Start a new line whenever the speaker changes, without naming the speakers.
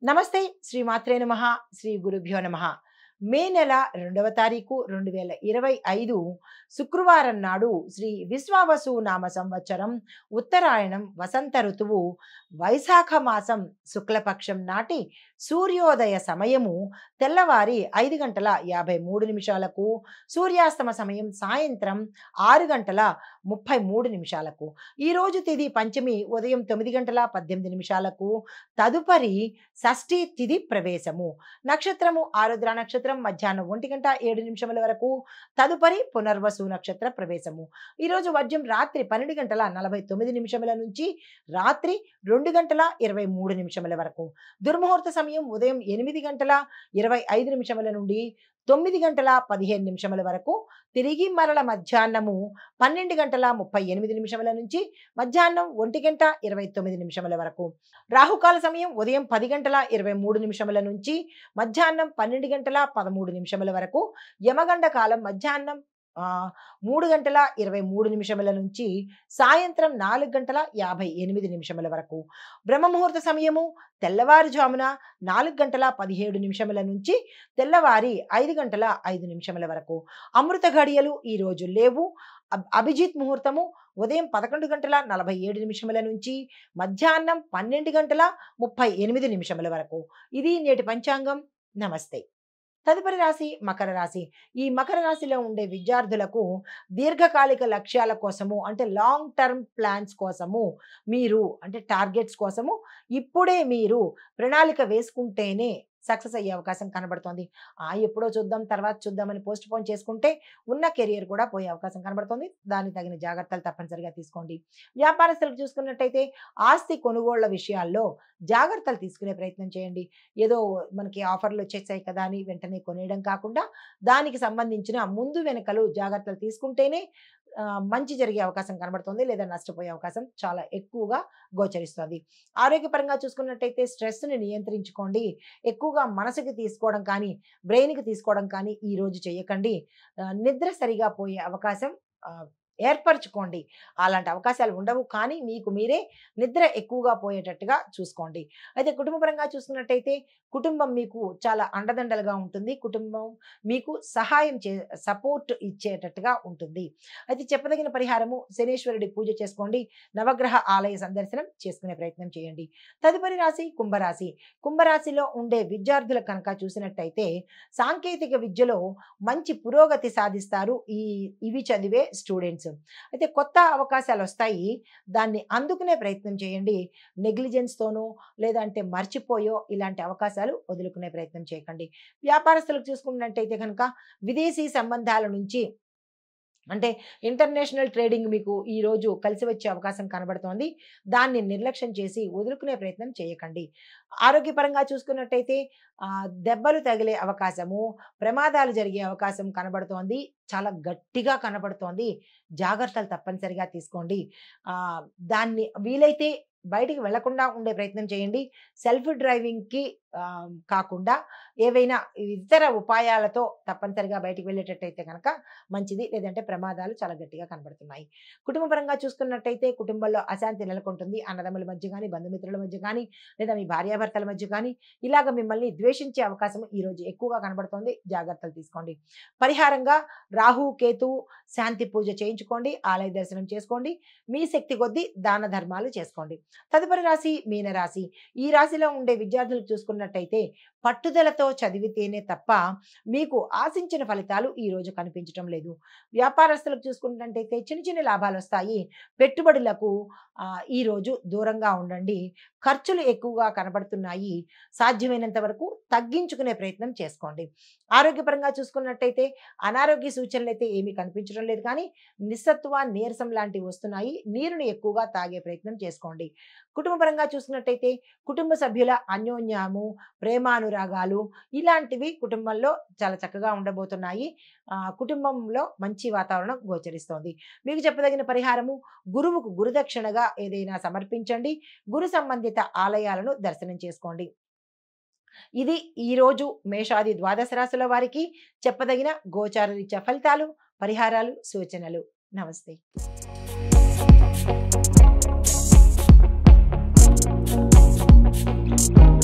నమస్తే శ్రీ మాత్రే నమః శ్రీ గురుభ్యో నమః మే నెల 2వ తారీఖు 2025 శుక్రవారం నాడు శ్రీ విశ్వావసు నామ సంవత్సరం ఉత్తరాయణం వసంత ఋతువు వైశాఖ మాసం శుక్లపక్షం నాటి సూర్యోదయ సమయము తెల్లవారి 5:53 సూర్యాస్తమ సమయం సాయంత్రం 6:33 ఈ రోజు తిథి పంచమి ఉదయం 9:18 తదుపరి షష్ఠి తిథి ప్రవేశము నక్షత్రము ఆరుద్ర నక్షత్రం మధ్యాహ్నం 1:07 వరకు తదుపరి పునర్వసు నక్షత్ర ప్రవేశము ఈ రోజు వర్జ్యం రాత్రి 12:49 నుంచి రాత్రి 2:23 వరకు దుర్ముహూర్త సమయం ఉదయం 8:25 నుండి 9:15 వరకు తిరిగి మరల మధ్యాహ్నము 12:38 నుంచి మధ్యాహ్నం 1:29 వరకు రాహుకాల సమయం ఉదయం 10:23 నుంచి మధ్యాహ్నం 12:13 వరకు యమగండ కాలం మధ్యాహ్నం 3:23 నుంచి సాయంత్రం 4:58 వరకు బ్రహ్మముహూర్త సమయము తెల్లవారుజామున 4:17 నుంచి తెల్లవారి 5:05 వరకు అమృత ఘడియలు ఈ రోజు లేవు అభిజిత్ ముహూర్తము ఉదయం 11:47 నుంచి మధ్యాహ్నం 12:38 వరకు ఇది నేటి పంచాంగం నమస్తే తదుపరి రాశి మకర రాశి ఈ మకర రాశిలో ఉండే విద్యార్థులకు దీర్ఘకాలిక లక్ష్యాల కోసము అంటే లాంగ్ టర్మ్ ప్లాన్స్ కోసము మీరు అంటే టార్గెట్స్ కోసము ఇప్పుడే మీరు ప్రణాళిక వేసుకుంటేనే సక్సెస్ అయ్యే అవకాశం కనబడుతోంది ఎప్పుడో చూద్దాం తర్వాత చూద్దామని పోస్ట్ పోన్ చేసుకుంటే ఉన్న కెరియర్ కూడా పోయే అవకాశం కనబడుతోంది దానికి తగిన జాగ్రత్తలు తప్పనిసరిగా తీసుకోండి వ్యాపారస్తులకు చూసుకున్నట్టయితే ఆస్తి కొనుగోళ్ల విషయాల్లో జాగ్రత్తలు తీసుకునే ప్రయత్నం చేయండి ఏదో మనకి ఆఫర్లు వచ్చేసాయి కదా అని వెంటనే కొనేయడం కాకుండా దానికి సంబంధించిన ముందు వెనకలు జాగ్రత్తలు తీసుకుంటేనే మంచి జరిగే అవకాశం కనబడుతుంది లేదా నష్టపోయే అవకాశం చాలా ఎక్కువగా గోచరిస్తుంది ఆరోగ్యపరంగా చూసుకున్నట్టయితే స్ట్రెస్ని నియంత్రించుకోండి ఎక్కువగా మనసుకి తీసుకోవడం కానీ బ్రెయిన్కి తీసుకోవడం కానీ ఈ రోజు చేయకండి నిద్ర సరిగా పోయే అవకాశం ఏర్పరచుకోండి అలాంటి అవకాశాలు ఉండవు కానీ మీకు మీరే నిద్ర ఎక్కువగా పోయేటట్టుగా చూసుకోండి అయితే కుటుంబపరంగా చూసుకున్నట్టయితే కుటుంబం మీకు చాలా అండదండలుగా ఉంటుంది కుటుంబం మీకు సపోర్ట్ ఇచ్చేటట్టుగా ఉంటుంది అయితే చెప్పదగిన పరిహారము శనేశ్వరుడి పూజ చేసుకోండి నవగ్రహ ఆలయ సందర్శనం చేసుకునే ప్రయత్నం చేయండి తదుపరి రాశి కుంభరాశి కుంభరాశిలో ఉండే విద్యార్థులు కనుక చూసినట్టయితే సాంకేతిక విద్యలో మంచి పురోగతి సాధిస్తారు ఇవి చదివే స్టూడెంట్స్ అయితే కొత్త అవకాశాలు వస్తాయి దాన్ని అందుకునే ప్రయత్నం చేయండి నెగ్లిజెన్స్ తోనో లేదంటే మర్చిపోయో ఇలాంటి అవకాశాలు వదులుకునే ప్రయత్నం చేయకండి వ్యాపారస్తులకు చూసుకున్నట్టయితే కనుక విదేశీ సంబంధాల నుంచి అంటే ఇంటర్నేషనల్ ట్రేడింగ్ మీకు ఈ రోజు కలిసి వచ్చే అవకాశం కనబడుతోంది దాన్ని నిర్లక్ష్యం చేసి వదులుకునే ప్రయత్నం చేయకండి ఆరోగ్యపరంగా చూసుకున్నట్టయితే దెబ్బలు తగిలే అవకాశము ప్రమాదాలు జరిగే అవకాశం కనబడుతోంది చాలా గట్టిగా కనబడుతోంది జాగ్రత్తలు తప్పనిసరిగా తీసుకోండి దాన్ని వీలైతే బయటికి వెళ్లకుండా ఉండే ప్రయత్నం చేయండి సెల్ఫ్ డ్రైవింగ్కి కాకుండా ఏవైనా ఇతర ఉపాయాలతో తప్పనిసరిగా బయటికి వెళ్ళేటట్టయితే కనుక మంచిది లేదంటే ప్రమాదాలు చాలా గట్టిగా కనబడుతున్నాయి కుటుంబపరంగా చూసుకున్నట్టయితే కుటుంబంలో అశాంతి నెలకొంటుంది అన్నదమ్ముల మధ్య కానీ బంధుమిత్రుల మధ్య కానీ లేదా మీ భార్యాభర్తల మధ్య కానీ ఇలాగ మిమ్మల్ని ద్వేషించే అవకాశం ఈరోజు ఎక్కువగా కనబడుతోంది జాగ్రత్తలు తీసుకోండి పరిహారంగా రాహు కేతు శాంతి పూజ చేయించుకోండి ఆలయ దర్శనం చేసుకోండి మీ శక్తి కొద్దీ దాన ధర్మాలు చేసుకోండి తదుపరి రాశి మీనరాశి ఈ రాశిలో ఉండే విద్యార్థులకు చూసుకున్నట్టయితే పట్టుదలతో చదివితేనే తప్ప మీకు ఆశించిన ఫలితాలు ఈ రోజు కనిపించడం లేదు వ్యాపారస్తులకు చూసుకున్నట్టయితే చిన్న చిన్న లాభాలు వస్తాయి పెట్టుబడులకు ఈ రోజు దూరంగా ఉండండి ఖర్చులు ఎక్కువగా కనబడుతున్నాయి సాధ్యమైనంత వరకు తగ్గించుకునే ప్రయత్నం చేసుకోండి ఆరోగ్యపరంగా చూసుకున్నట్టయితే అనారోగ్య సూచనలు అయితే ఏమీ కనిపించడం లేదు కానీ నిస్సత్వ నీరసం లాంటివి వస్తున్నాయి నీరుని ఎక్కువగా తాగే ప్రయత్నం చేసుకోండి కుటుంబపరంగా చూసుకున్నట్టయితే కుటుంబ సభ్యుల అన్యోన్యము ప్రేమానురాగాలు ఇలాంటివి కుటుంబంలో చాలా చక్కగా ఉండబోతున్నాయి కుటుంబంలో మంచి వాతావరణం గోచరిస్తోంది మీకు చెప్పదగిన పరిహారము గురువుకు గురుదక్షిణగా ఏదైనా సమర్పించండి గురు సంబంధిత ఆలయాలను దర్శనం చేసుకోండి ఇది ఈరోజు మేషాది ద్వాదశ రాశుల వారికి చెప్పదగిన గోచార రీత్యా ఫలితాలు పరిహారాలు సూచనలు నమస్తే
Thank you.